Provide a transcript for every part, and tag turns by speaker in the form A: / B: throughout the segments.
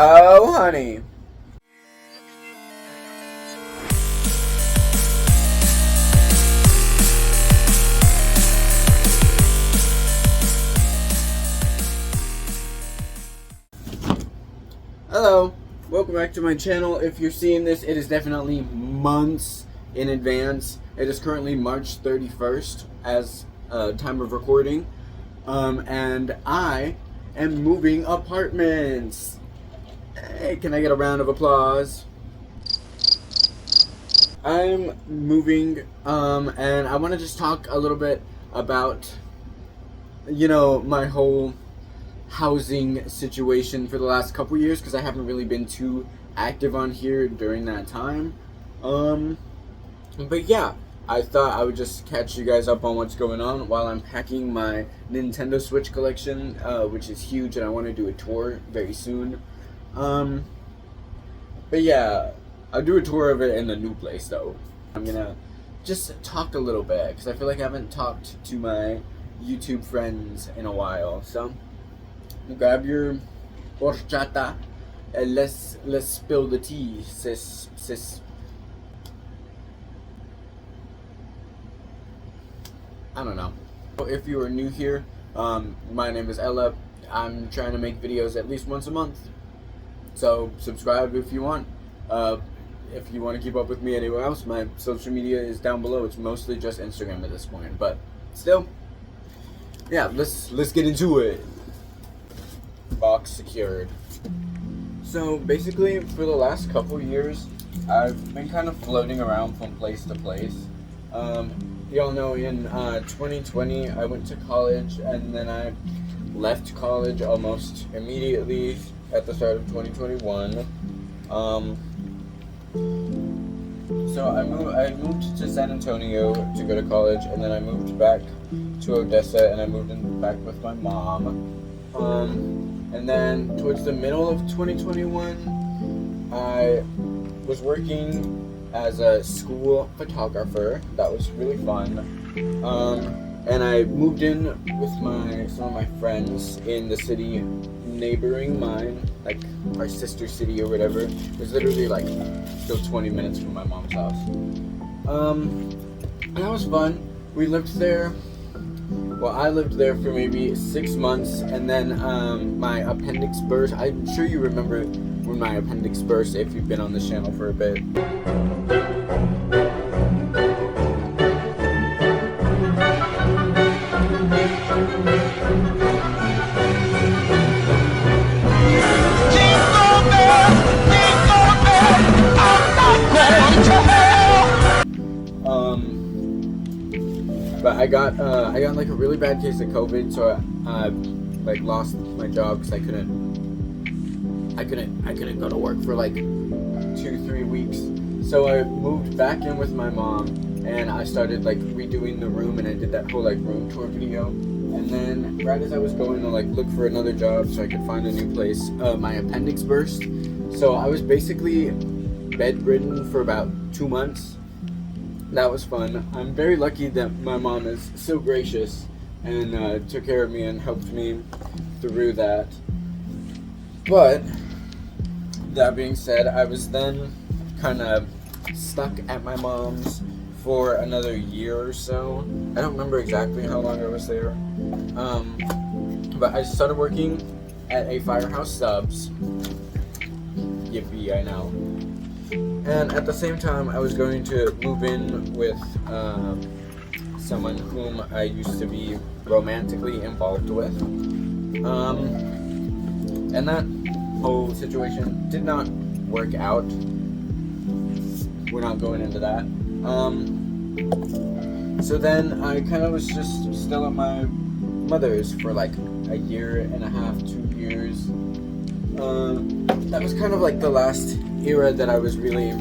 A: Oh, honey. Hello, welcome back to my channel. If you're seeing this, it is definitely months in advance. It is currently March 31st as time of recording, and I am moving apartments. Hey, can I get a round of applause? I'm moving, and I want to just talk a little bit about, my whole housing situation for the last couple years, because I haven't really been too active on here during that time. But yeah, I thought I would just catch you guys up on what's going on while I'm packing my Nintendo Switch collection, which is huge, and I want to do a tour very soon. But yeah, I'll do a tour of it in the new place though. I'm gonna just talk a little bit, because I feel like I haven't talked to my YouTube friends in a while, so grab your horchata and let's spill the tea, sis. I don't know. If you are new here, my name is Ella. I'm trying to make videos at least once a month, so subscribe if you want. If you want to keep up with me anywhere else, my social media is down below. It's mostly just Instagram at this point, but still, yeah, let's get into it. Box secured. So basically, for the last couple years, I've been kind of floating around from place to place. Y'all know in 2020 I went to college, and then I left college almost immediately at the start of 2021. So I moved to San Antonio to go to college, and then I moved back to Odessa, and I moved back with my mom. And then towards the middle of 2021, I was working as a school photographer. That was really fun. And I moved in with some of my friends in the city neighboring mine, like our sister city or whatever. It was literally like still 20 minutes from my mom's house. And that was fun. We lived there. Well, I lived there for maybe 6 months, and then my appendix burst. I'm sure you remember when my appendix burst if you've been on this channel for a bit. But I got like a really bad case of COVID, so I like lost my job because I couldn't go to work for like 2-3 weeks. So I moved back in with my mom, and I started like redoing the room, and I did that whole like room tour video. And then right as I was going to like look for another job so I could find a new place, my appendix burst. So I was basically bedridden for about 2 months. That was fun. I'm very lucky that my mom is so gracious and took care of me and helped me through that. But that being said, I was then kind of stuck at my mom's for another year or so. I don't remember exactly how long I was there. But I started working at a Firehouse Subs. Yippee, I know. And at the same time, I was going to move in with someone whom I used to be romantically involved with. And that whole situation did not work out. We're not going into that. So then I kind of was just still at my mother's for like a year and a half, 2 years. That was kind of like the last era that I was really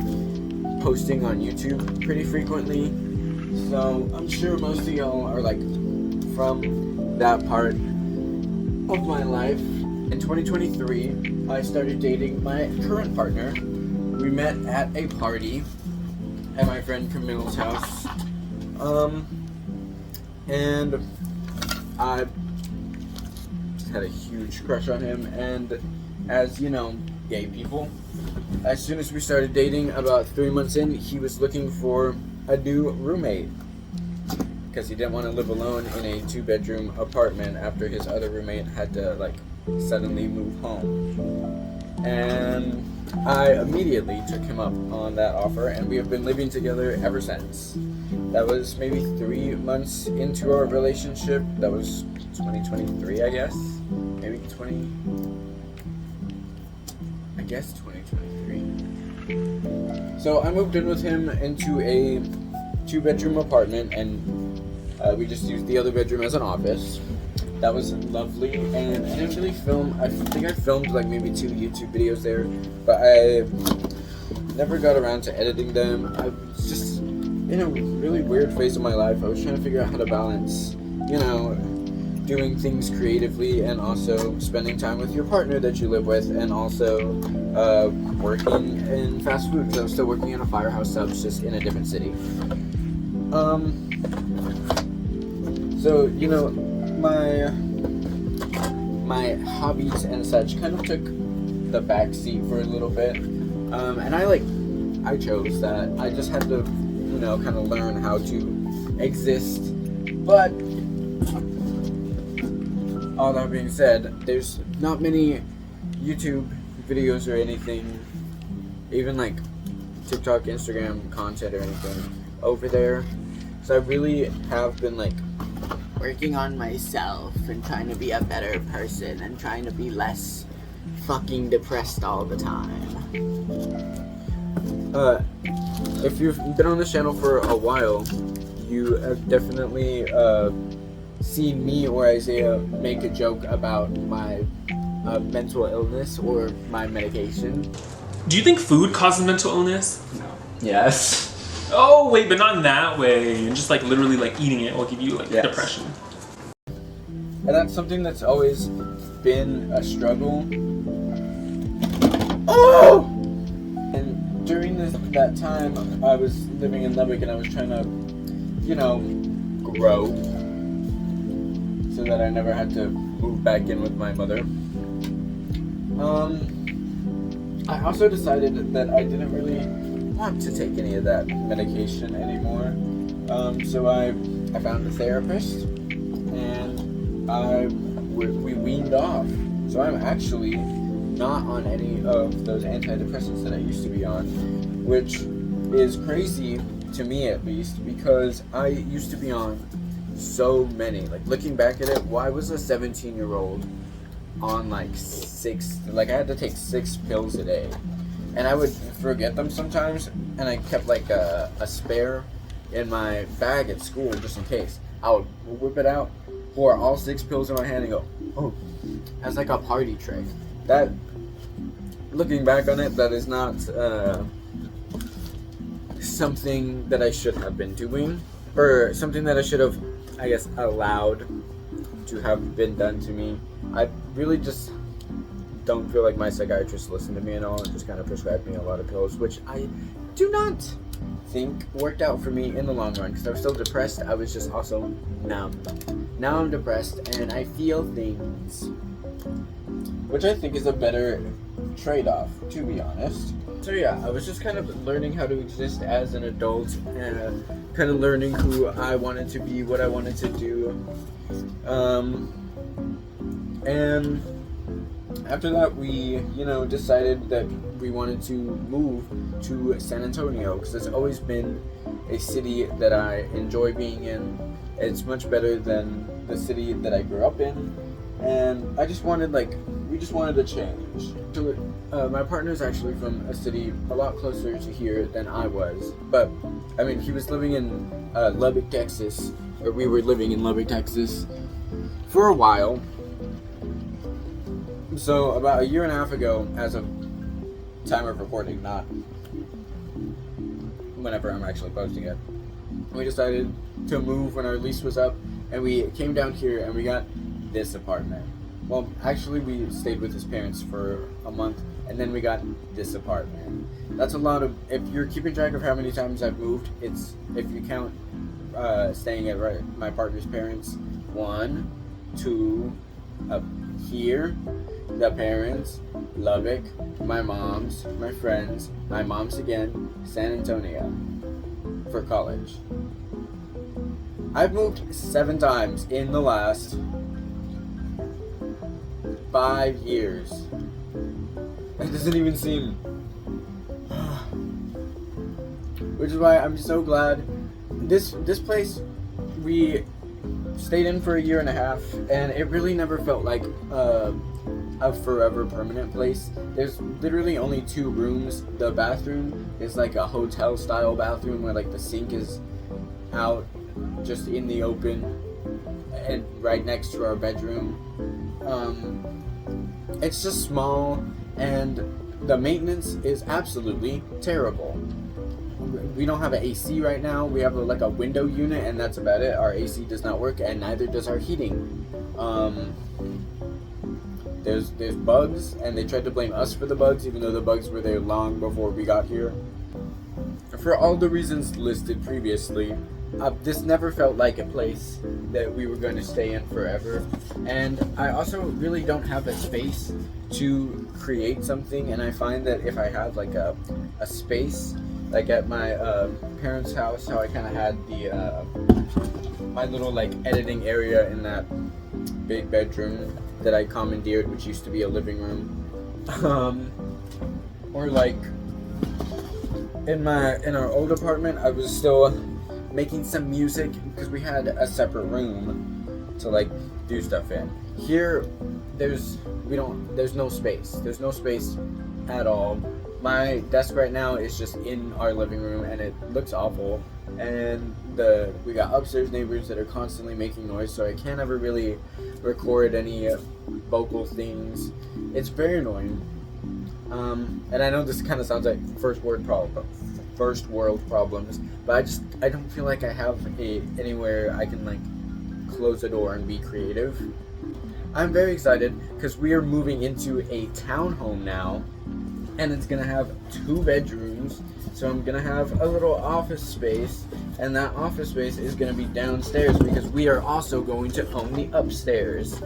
A: posting on YouTube pretty frequently. So I'm sure most of y'all are like from that part of my life. In 2023, I started dating my current partner. We met at a party at my friend Camille's house. And I just had a huge crush on him, and as you know, gay people. As soon as we started dating, about 3 months in, he was looking for a new roommate because he didn't want to live alone in a 2-bedroom apartment after his other roommate had to like suddenly move home. And I immediately took him up on that offer, and we have been living together ever since. That was maybe 3 months into our relationship. That was 2023, I guess. Maybe 2023. So I moved in with him into a 2-bedroom apartment, and we just used the other bedroom as an office. That was lovely, and I didn't really film. I think I filmed like maybe 2 YouTube videos there, but I never got around to editing them. I was just in a really weird phase of my life. I was trying to figure out how to balance, doing things creatively and also spending time with your partner that you live with, and also working in fast food, because I was still working in a Firehouse Subs, just in a different city. So, my hobbies and such kind of took the back seat for a little bit. And I chose that. I just had to, kind of learn how to exist. But all that being said, there's not many YouTube videos or anything, even like TikTok, Instagram content or anything over there. So I really have been like working on myself and trying to be a better person and trying to be less fucking depressed all the time. If you've been on this channel for a while, you have definitely seen me or Isaiah make a joke about my mental illness or my medication.
B: Do you think food causes mental illness?
A: No. Yes.
B: Oh wait, but not in that way. Just like literally like eating it will give you like
A: Yes.
B: depression.
A: And that's something that's always been a struggle. Oh! And during that time, I was living in Lubbock, and I was trying to, grow, so that I never had to move back in with my mother. I also decided that I didn't really want to take any of that medication anymore. So I found a therapist, and we weaned off. So I'm actually not on any of those antidepressants that I used to be on, which is crazy to me, at least, because I used to be on so many. Like, looking back at it, why was a 17-year-old on like I had to take 6 pills a day, and I would forget them sometimes, and I kept like a spare in my bag at school just in case. I would whip it out, pour all 6 pills in my hand, and go, oh, as like a party trick. That, looking back on it, that is not something that I should have been doing, or something that I should have, I guess, allowed to have been done to me. I really just don't feel like my psychiatrist listened to me at all and just kind of prescribed me a lot of pills, which I do not think worked out for me in the long run, because I was still depressed. I was just also numb. Now I'm depressed and I feel things, which I think is a better trade-off, to be honest. So yeah, I was just kind of learning how to exist as an adult, and kind of learning who I wanted to be, what I wanted to do. And after that, we, decided that we wanted to move to San Antonio, because it's always been a city that I enjoy being in. It's much better than the city that I grew up in, and we just wanted a change. So, my partner's actually from a city a lot closer to here than I was, but, he was living in Lubbock, Texas, or we were living in Lubbock, Texas for a while. So about a year and a half ago, as of time of recording, not whenever I'm actually posting it, we decided to move when our lease was up, and we came down here and we got this apartment. Well, actually we stayed with his parents for a month, and then we got this apartment. That's a lot of, if you're keeping track of how many times I've moved, it's, if you count staying at my partner's parents, 1, 2, up here, the parents, Lubbock, my mom's, my friends, my mom's again, San Antonio for college. I've moved 7 times in the last 5 years. It doesn't even seem. Which is why I'm so glad. This place we stayed in for a year and a half, and it really never felt like a forever permanent place. There's literally only 2 rooms. The bathroom is like a hotel style bathroom where like the sink is out just in the open and right next to our bedroom. It's just small, and the maintenance is absolutely terrible. We don't have an AC right now. We have like a window unit, and that's about it. Our AC does not work, and neither does our heating. There's bugs, and they tried to blame us for the bugs, even though the bugs were there long before we got here. For all the reasons listed previously, this never felt like a place that we were going to stay in forever. And I also really don't have a space to create something, and I find that if I have like a space, like at my parents' house, how I kind of had the my little like editing area in that big bedroom that I commandeered, which used to be a living room, or like in our old apartment, I was still making some music because we had a separate room to like do stuff in. Here, there's no space. There's no space at all. My desk right now is just in our living room, and it looks awful. And we got upstairs neighbors that are constantly making noise, so I can't ever really record any vocal things. It's very annoying. And I know this kind of sounds like first world problems, but I don't feel like I have anywhere I can like close the door and be creative. I'm very excited because we are moving into a townhome now, and it's gonna have 2 bedrooms. So I'm gonna have a little office space, and that office space is gonna be downstairs because we are also going to own the upstairs.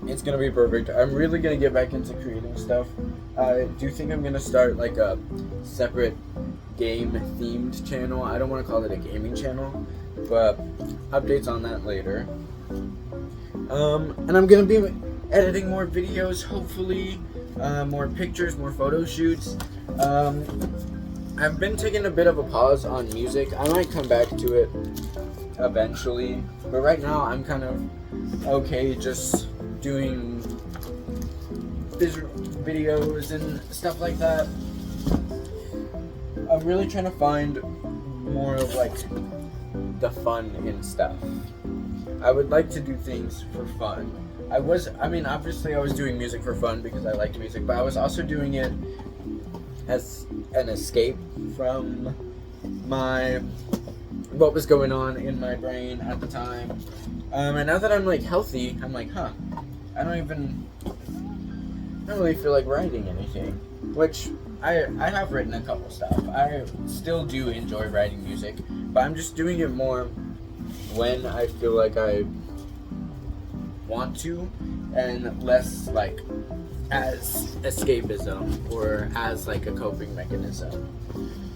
A: It's gonna be perfect. I'm really gonna get back into creating stuff. I do think I'm gonna start like a separate game themed channel. I don't want to call it a gaming channel, but updates on that later. And I'm gonna be editing more videos, hopefully, more pictures, more photo shoots. I've been taking a bit of a pause on music. I might come back to it eventually, but right now I'm kind of okay just doing videos and stuff like that. I'm really trying to find more of like the fun in stuff. I would like to do things for fun. Obviously I was doing music for fun because I liked music, but I was also doing it as an escape from what was going on in my brain at the time. And now that I'm like healthy, I'm like, I don't really feel like writing anything, which I have written a couple stuff. I still do enjoy writing music, but I'm just doing it more when I feel like I want to, and less like as escapism or as like a coping mechanism.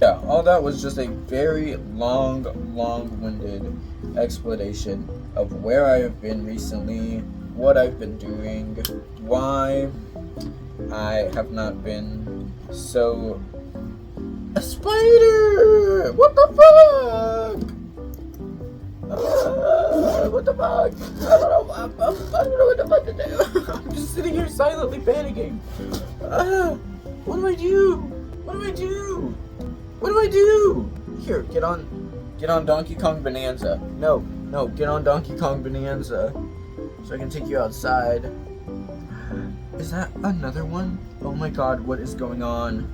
A: Yeah, all that was just a very long-winded explanation of where I have been recently, what I've been doing, why I have not been so... A spider! What the fuck? What the fuck? I don't know what the fuck to do. I'm just sitting here silently panicking. What do I do? What do I do? What do I do? Here, get on Donkey Kong Bonanza. No, get on Donkey Kong Bonanza so I can take you outside. Is that another one? Oh my god, what is going on?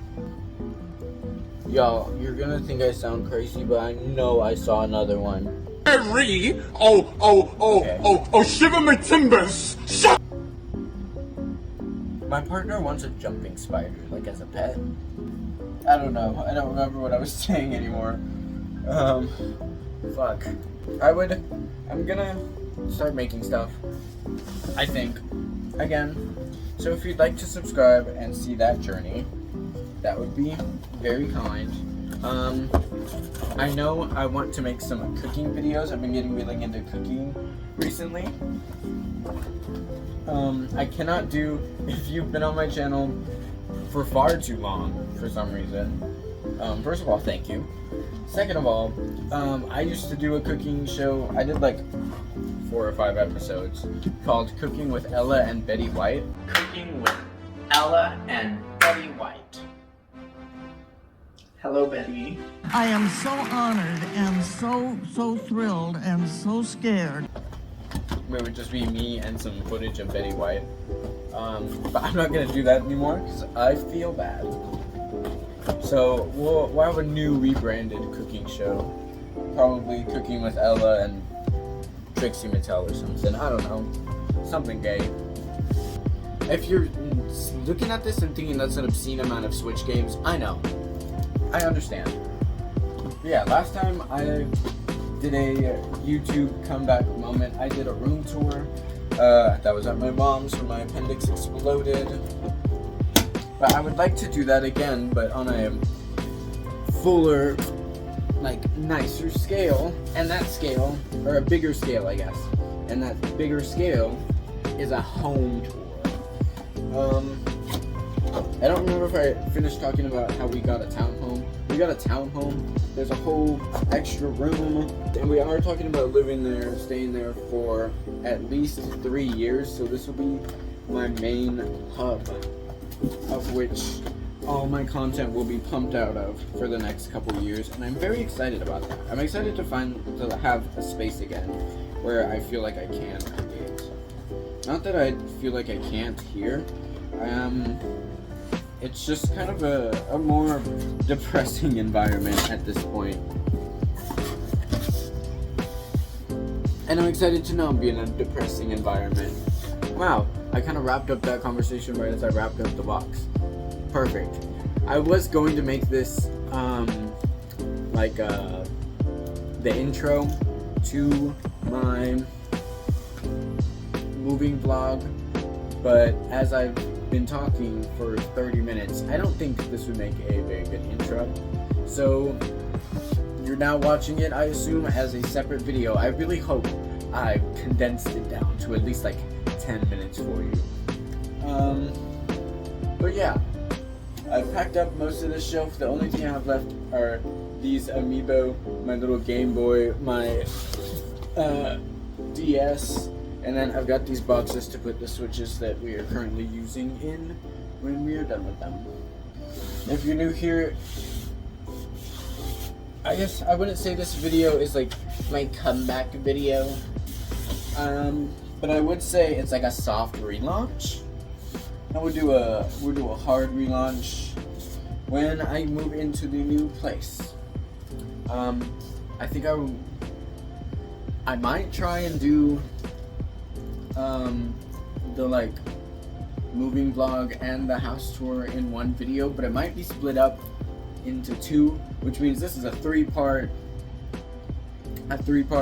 A: Y'all, you're gonna think I sound crazy, but I know I saw another one.
C: Okay. Shiver my timbers!
A: My partner wants a jumping spider, like as a pet. I don't know. I don't remember what I was saying anymore. Fuck. I'm gonna start making stuff. I think. again. So if you'd like to subscribe and see that journey, that would be very kind. I know I want to make some cooking videos. I've been getting really into cooking recently. I cannot do, if you've been on my channel for far too long for some reason. First of all, thank you. Second of all, I used to do a cooking show. I did like 4 or 5 episodes called Cooking with Ella and Betty White. Cooking with Ella and Betty White. Hello, Betty.
D: I am so honored and so thrilled and so scared.
A: It would just be me and some footage of Betty White. But I'm not gonna do that anymore because I feel bad. So we'll have a new rebranded cooking show. Probably Cooking with Ella and Trixie Mattel or something. I don't know. Something gay. If you're looking at this and thinking that's an obscene amount of Switch games, I know. I understand. But yeah, last time I did a YouTube comeback moment. I did a room tour. That was at my mom's when my appendix exploded. But I would like to do that again, but on a fuller, like, nicer scale. And that scale, or a bigger scale, I guess. And that bigger scale is a home tour. I don't remember if I finished talking about how we got a townhome. We got a townhome. There's a whole extra room. And we are talking about living there, staying there for at least 3 years. So this will be my main hub, of which all my content will be pumped out of for the next couple years. And I'm very excited about that. I'm excited to have a space again where I feel like I can create. Not that I feel like I can't here. It's just kind of a more depressing environment at this point. And I'm excited to not be in a depressing environment. Wow, I kind of wrapped up that conversation right as I wrapped up the box. Perfect. I was going to make this the intro to my moving vlog, but as I've been talking for 30 minutes, I don't think this would make a very good intro. So you're now watching it, I assume, as a separate video. I really hope I condensed it down to at least like 10 minutes for you. But yeah, I've packed up most of this shelf. The only thing I have left are these amiibo, my little Game Boy, my DS, and then I've got these boxes to put the Switches that we are currently using in when we are done with them. If you're new here, I guess I wouldn't say this video is like my comeback video, but I would say it's like a soft relaunch. And we'll do a hard relaunch when I move into the new place. I think I might try and do the like moving vlog and the house tour in one video, but it might be split up into 2, which means this is a three-part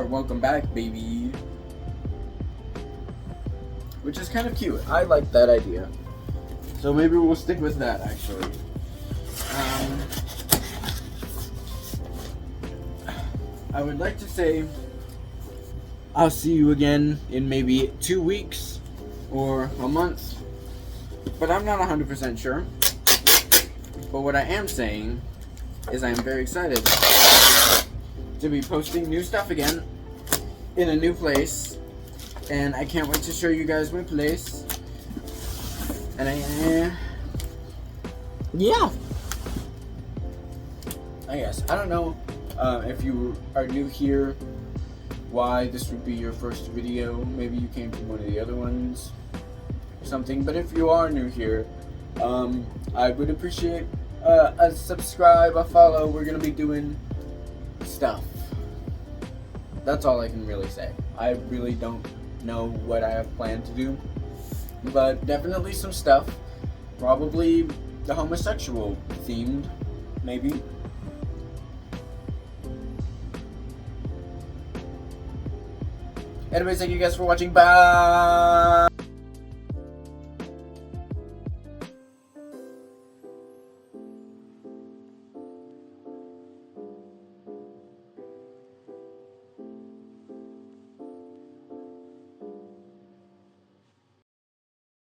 A: welcome back, baby, which is kind of cute. I like that idea, so maybe we'll stick with that actually. I would like to say I'll see you again in maybe 2 weeks or a month, but I'm not 100% sure. But what I am saying is I am very excited to be posting new stuff again in a new place, and I can't wait to show you guys my place. And yeah, I guess I don't know if you are new here, why this would be your first video. Maybe you came from one of the other ones or something, but if you are new here, I would appreciate a subscribe, a follow. We're gonna be doing stuff. That's all I can really say. I really don't know what I have planned to do, but definitely some stuff. Probably the homosexual themed, maybe. Anyways, thank you guys for watching. Bye!